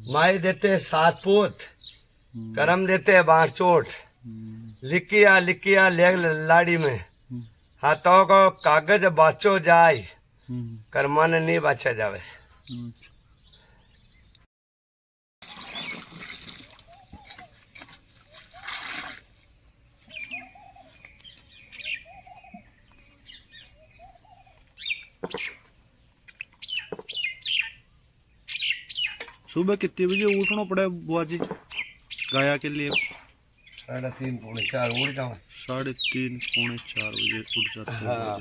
माई देते 7 पूत, करम देते 12 चोट, लिखिया लिखिया ले लाड़ी में, हाथों को कागज बाचो जाए, कर्मा ने नहीं बाचा जावे। सुबह कितने बजे उठना पड़ा बुआ जी गाया के लिए? 3:30 पौने 4 उठ जाओ। 3:30 पौने 4 बजे उठ जाते हैं। हाँ।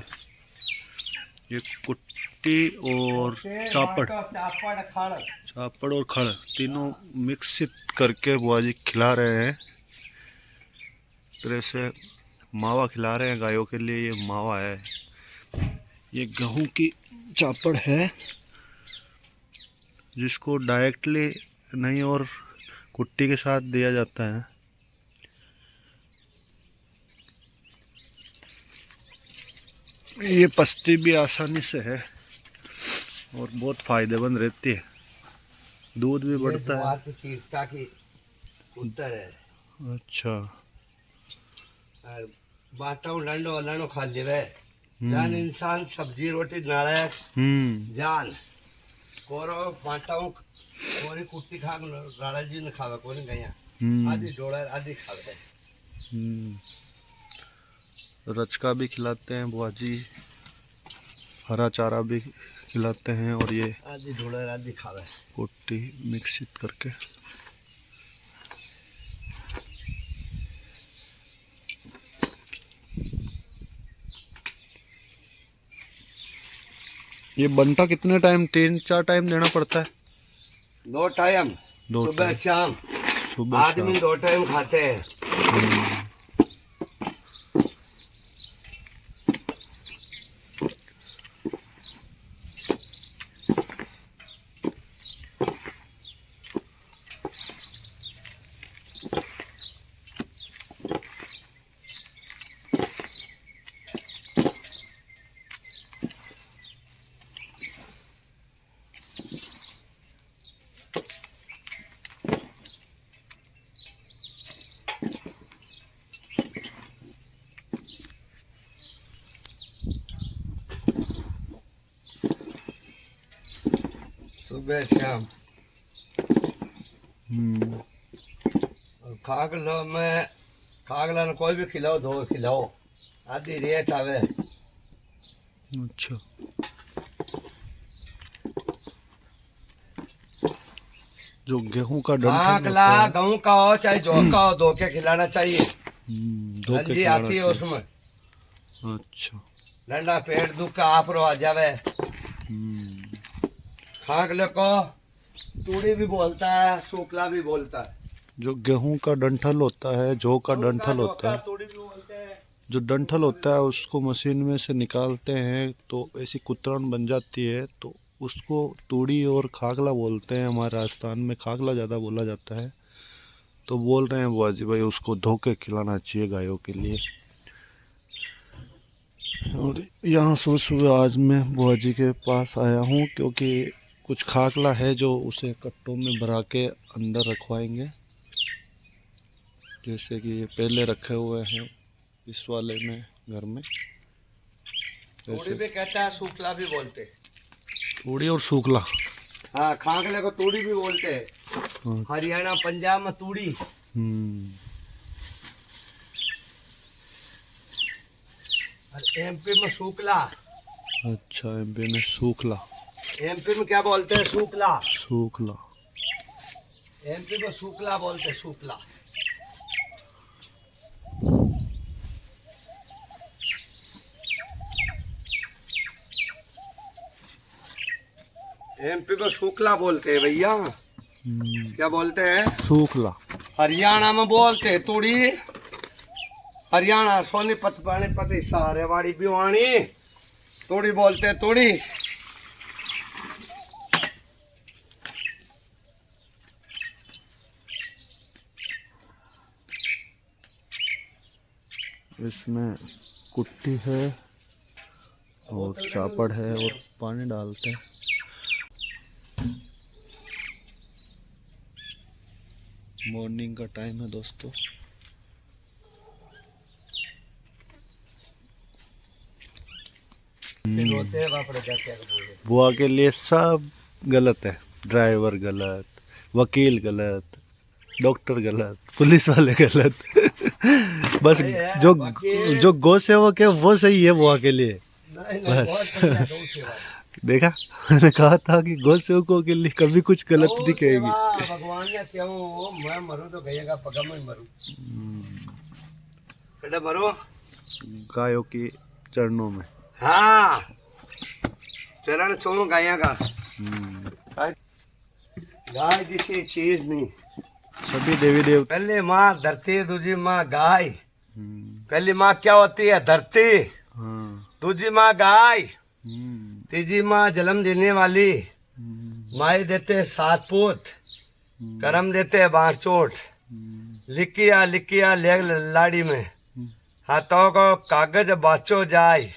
ये कुट्टी और चापड़ चापड़ और खड़ तीनों मिक्सित करके बुआ जी खिला रहे हैं। तरह से मावा खिला रहे हैं गायों के लिए। ये मावा है, ये गेहूं की चापड़ है जिसको डायरेक्टली नहीं और कुट्टी के साथ दिया जाता है। ये पचती भी आसानी से है और बहुत फायदेमंद रहती है, दूध भी बढ़ता है। उत्तर है। अच्छा, बाटा लंडो लंडो खा लेवे जान इंसान सब्जी रोटी नारायण जान कोरो बाटाऊ कोरी कुट्टी खा राणा जी ने खावे कोनी गया आधी डोला आधी खावे। रचका भी खिलाते हैं बुआ जी, हरा चारा भी खिलाते हैं और ये आधी डोला आधी खावे कुट्टी मिक्सित करके। ये बंटा कितने टाइम 3-4 टाइम देना पड़ता है? 2 टाइम, सुबह शाम। आदमी 2 टाइम खाते हैं। सुबह शाम और खागला में खागला ने कोई भी खिलाओ 2 खिलाओ आधी रेट आवे। अच्छा, जो गेहूं का खागला गेहूं का हो चाहे जौ का हो 2 के खिलाना चाहिए। धोके आती है उसमें। अच्छा, डंडा पेट दुख का आप रो आ जावे। खागले को तूड़ी भी बोलता है, सूखला भी बोलता है। जो गेहूं का डंठल होता है, जौ का डंठल होता है, तूड़ी भी बोलते हैं। जो डंठल होता है उसको मशीन में से निकालते हैं तो ऐसी कुतरण बन जाती है, तो उसको तूड़ी और खागला बोलते हैं। हमारे राजस्थान में खागला ज़्यादा बोला जाता है। तो बोल रहे हैं बुआ जी भाई उसको धो के खिलाना चाहिए गायों के लिए। और यहाँ सुबह सुबह आज मैं बुआ जी के पास आया हूँ क्योंकि कुछ खागला है जो उसे कट्टों में भरा के अंदर रखवाएंगे। जैसे कि ये पहले रखे हुए हैं इस वाले में घर में। तूड़ी भी कहता है, सूखला भी बोलते हैं। तूड़ी और सूखला। हाँ, खागले को तूड़ी भी बोलते हैं। हरियाणा पंजाब में तूड़ी। और एमपी में सूखला। अच्छा, एमपी में सूखला। एमपी में क्या बोलते हैं? सूखला। सूखला। एमपी में सूखला बोलते हैं, सूखला। एमपी में सूखला बोलते हैं भैया। क्या बोलते हैं? सूखला। हरियाणा में बोलते हैं तूड़ी। हरियाणा सोनीपत पानीपत सारेवाड़ी भिवानी तूड़ी बोलते हैं, तूड़ी। इसमें कुट्टी है और चापड़ है और पानी डालते हैं। मॉर्निंग का टाइम है दोस्तों। फिर होते हैं बाप रे जाके बोले बुआ के लिए सब गलत है। ड्राइवर गलत, वकील गलत, डॉक्टर गलत, पुलिस वाले गलत। बस सही है, जो वकील- जो गौ सेवक है वो सही है बुआ के लिए। नहीं बस। बहुत बढ़िया गौ सेवा देखा, मैंने कहा था कि गौ सेवकों के लिए कभी कुछ गलत गौ नहीं सेवा कहेगी। भगवान ने क्यों मैं मरूं तो कहिएगा पगा में मरूं बेटा मरो गायों के चरणों में। हाँ चरण छू गाया का गाय जैसी चीज नहीं। सभी देवी देवता। पहली माँ धरती दूसरी माँ गाय। पहली माँ क्या होती है धरती, हाँ। दूसरी माँ गाय, तीसरी माँ जन्म देने वाली। माई देते 7 पूत, करम देते 12 चोट। लिखिया लिखिया ले लाड़ी में, हाथों को कागज बाचो जाए,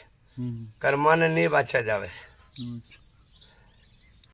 कर्मा ने नहीं बाचा जावे।